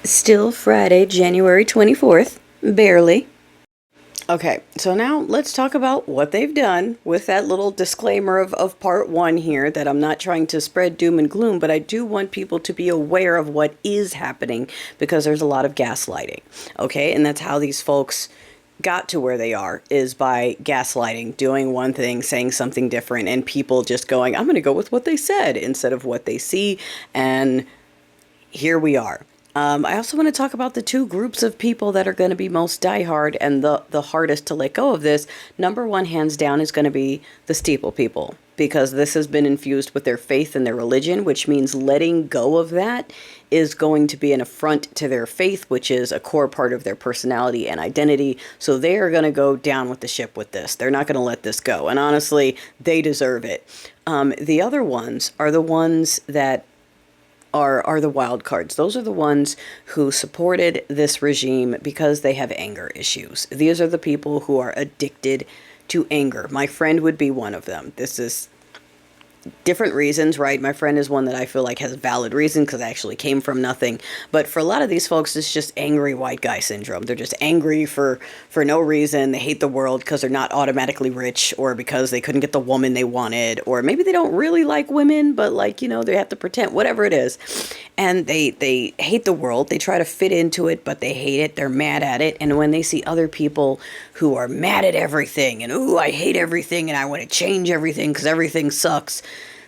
Still Friday, January 24th. Barely. Okay, so now let's talk about what they've done with that little disclaimer of part one here, that I'm not trying to spread doom and gloom, but I do want people to be aware of what is happening because there's a lot of gaslighting. Okay, and that's how these folks got to where they are, is by gaslighting, doing one thing, saying something different, and people just going, I'm going to go with what they said instead of what they see. And here we are. I also want to talk about the two groups of people that are going to be most diehard and the hardest to let go of this. Number one, hands down, is going to be the steeple people, because this has been infused with their faith and their religion, which means letting go of that is going to be an affront to their faith, which is a core part of their personality and identity. So they are going to go down with the ship with this. They're not going to let this go. And honestly, they deserve it. The other ones are the ones that are the wild cards. Those are the ones who supported this regime because they have anger issues. These are the people who are addicted to anger. My friend would be one of them. This is different reasons, right? My friend is one that I feel like has valid reason because I actually came from nothing. But for a lot of these folks, it's just angry white guy syndrome. They're just angry for no reason. They hate the world because they're not automatically rich, or because they couldn't get the woman they wanted, or maybe they don't really like women, but like, they have to pretend, whatever it is. And they hate the world. They try to fit into it, but they hate it. They're mad at it. And when they see other people who are mad at everything and, ooh, I hate everything and I want to change everything because everything sucks,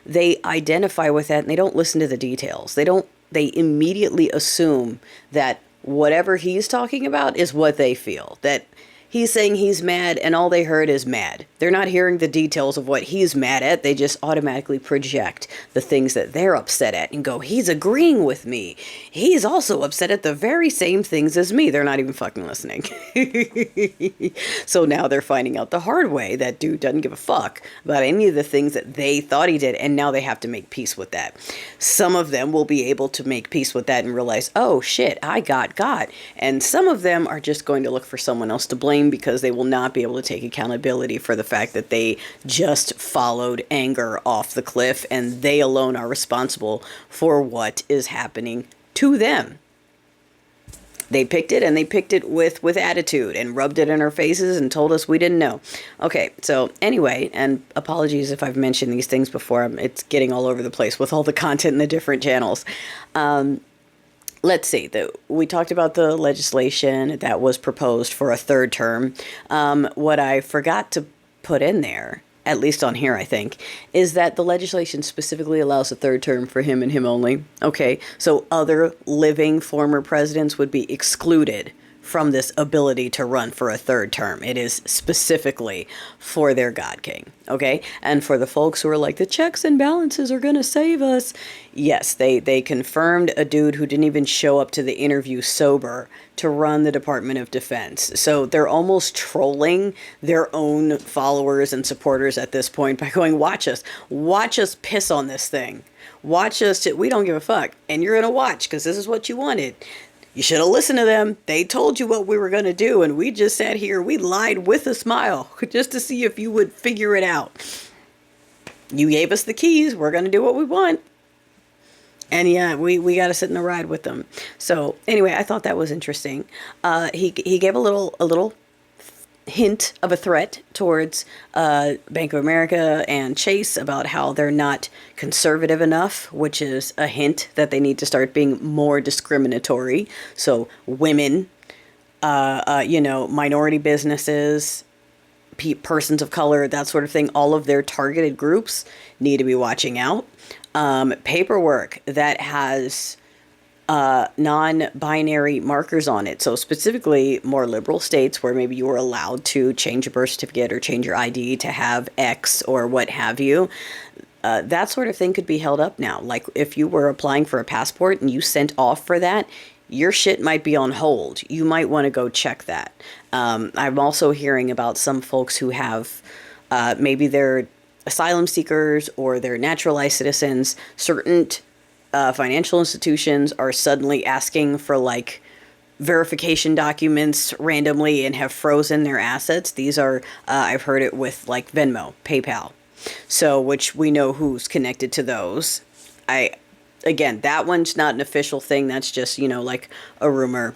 they identify with that and they don't listen to the details. They immediately assume that whatever he's talking about is what they feel. That he's saying he's mad and all they heard is mad. They're not hearing the details of what he's mad at. They just automatically project the things that they're upset at and go, he's agreeing with me. He's also upset at the very same things as me. They're not even fucking listening. So now they're finding out the hard way that dude doesn't give a fuck about any of the things that they thought he did. And now they have to make peace with that. Some of them will be able to make peace with that and realize, oh shit, I got. And some of them are just going to look for someone else to blame, because they will not be able to take accountability for the fact that they just followed anger off the cliff, and they alone are responsible for what is happening to them. They picked it, and they picked it with attitude and rubbed it in our faces and told us we didn't know. Okay, so anyway, and apologies if I've mentioned these things before. It's getting all over the place with all the content in the different channels. Let's see, we talked about the legislation that was proposed for a third term. What I forgot to put in there, at least on here, I think, is that the legislation specifically allows a third term for him and him only. Okay, so other living former presidents would be excluded from this ability to run for a third term. It is specifically for their God King, okay? And for the folks who are like, the checks and balances are going to save us. Yes, they confirmed a dude who didn't even show up to the interview sober to run the Department of Defense. So they're almost trolling their own followers and supporters at this point by going, watch us piss on this thing. Watch us, we don't give a fuck. And you're going to watch because this is what you wanted. You should have listened to them. They told you what we were going to do, and we just sat here. We lied with a smile just to see if you would figure it out. You gave us the keys. We're going to do what we want. And yeah, we got to sit in the ride with them. So anyway, I thought that was interesting. He gave a little hint of a threat towards Bank of America and Chase about how they're not conservative enough, which is a hint that they need to start being more discriminatory. So women, minority businesses, persons of color, that sort of thing, all of their targeted groups need to be watching out. Paperwork that has non-binary markers on it. So specifically more liberal states where maybe you were allowed to change your birth certificate or change your ID to have X or what have you. That sort of thing could be held up now. Like if you were applying for a passport and you sent off for that, your shit might be on hold. You might want to go check that. I'm also hearing about some folks who have maybe they're asylum seekers or they're naturalized citizens. Certain financial institutions are suddenly asking for like verification documents randomly and have frozen their assets. These are, I've heard it with like Venmo, PayPal. So, which we know who's connected to those. again, that one's not an official thing. That's just, like a rumor.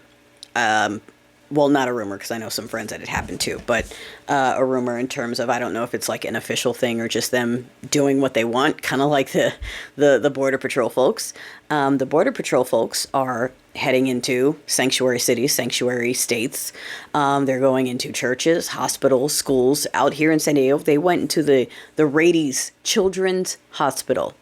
Well, not a rumor, because I know some friends that it happened to, but a rumor in terms of, I don't know if it's like an official thing or just them doing what they want, kind of like the Border Patrol folks. The Border Patrol folks are heading into sanctuary cities, sanctuary states. They're going into churches, hospitals, schools. Out here in San Diego, they went into the Rades Children's Hospital.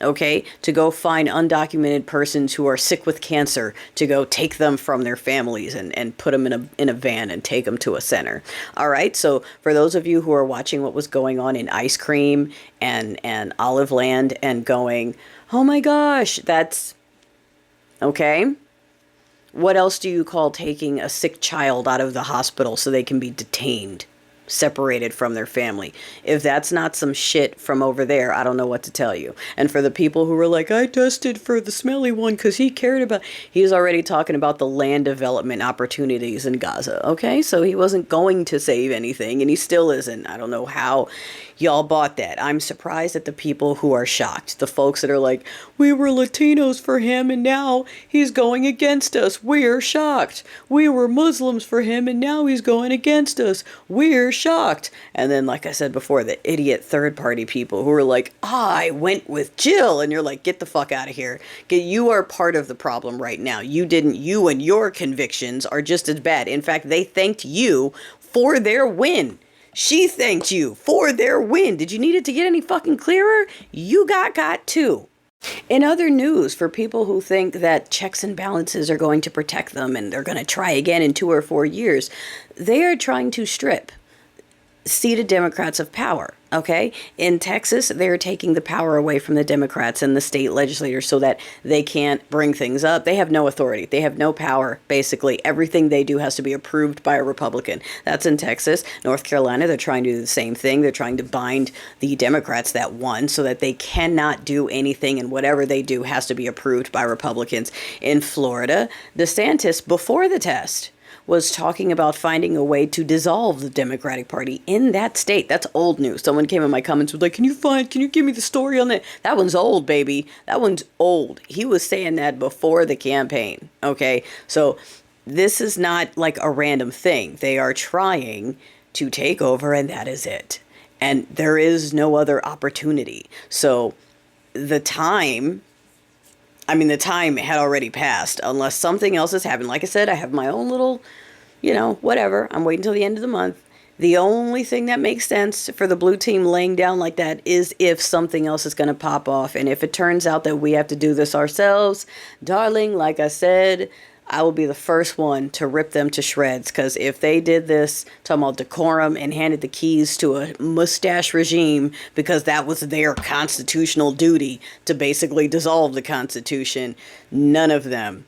Okay, to go find undocumented persons who are sick with cancer, to go take them from their families and put them in a van and take them to a center. All right, so for those of you who are watching what was going on in Ice Cream and Olive Land and going, oh my gosh, that's okay. What else do you call taking a sick child out of the hospital so they can be detained, separated from their family? If that's not some shit from over there, I don't know what to tell you. And for the people who were like, I tested for the smelly one because he cared about, he's already talking about the land development opportunities in Gaza. Okay, so he wasn't going to save anything, and he still isn't. I don't know how y'all bought that. I'm surprised at the people who are shocked. The folks that are like, we were Latinos for him and now he's going against us. We're shocked. We were Muslims for him and now he's going against us. We're shocked. And then, like I said before, the idiot third party people who are like, I went with Jill. And you're like, get the fuck out of here. You are part of the problem right now. You and your convictions are just as bad. In fact, they thanked you for their win. She thanked you for their win. Did you need it to get any fucking clearer? You got too. In other news, for people who think that checks and balances are going to protect them and they're going to try again in 2 or 4 years, they are trying to strip seated Democrats of power, okay? In Texas, they're taking the power away from the Democrats and the state legislators so that they can't bring things up. They have no authority. They have no power, basically. Everything they do has to be approved by a Republican. That's in Texas. North Carolina, they're trying to do the same thing. They're trying to bind the Democrats that won so that they cannot do anything, and whatever they do has to be approved by Republicans. In Florida, DeSantis, before the test, was talking about finding a way to dissolve the Democratic Party in that state. That's old news. Someone came in my comments and was like, can you give me the story on that? That one's old, baby. That one's old. He was saying that before the campaign. Okay. So this is not like a random thing. They are trying to take over, and that is it. And there is no other opportunity. So the time had already passed unless something else has happened. Like I said, I have my own little, whatever. I'm waiting until the end of the month. The only thing that makes sense for the blue team laying down like that is if something else is going to pop off. And if it turns out that we have to do this ourselves, darling, like I said, I will be the first one to rip them to shreds, because if they did this, talking about decorum, and handed the keys to a mustache regime because that was their constitutional duty to basically dissolve the Constitution, none of them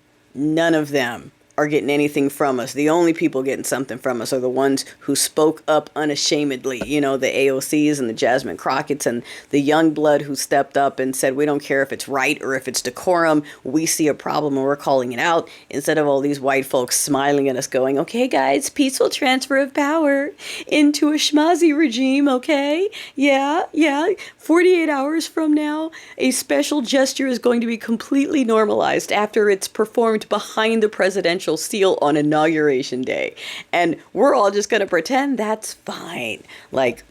are getting anything from us. The only people getting something from us are the ones who spoke up unashamedly. The AOCs and the Jasmine Crockett's and the young blood who stepped up and said, we don't care if it's right or if it's decorum. We see a problem and we're calling it out. Instead of all these white folks smiling at us going, okay, guys, peaceful transfer of power into a schmozzy regime, okay? Yeah. 48 hours from now, a special gesture is going to be completely normalized after it's performed behind the presidential seal on Inauguration Day. And we're all just going to pretend that's fine. Like,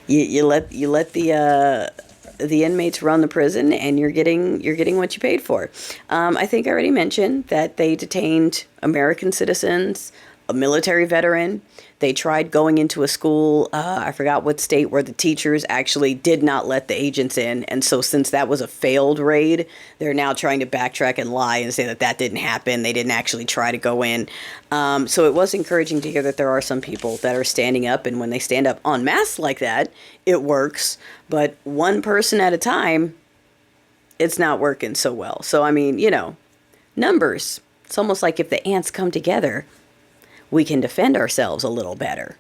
you let the inmates run the prison, and you're getting what you paid for. I think I already mentioned that they detained American citizens, a military veteran. They tried going into a school, I forgot what state, where the teachers actually did not let the agents in. And so since that was a failed raid, they're now trying to backtrack and lie and say that didn't happen. They didn't actually try to go in. So it was encouraging to hear that there are some people that are standing up. And when they stand up en masse like that, it works. But one person at a time, it's not working so well. So, numbers. It's almost like if the ants come together, we can defend ourselves a little better.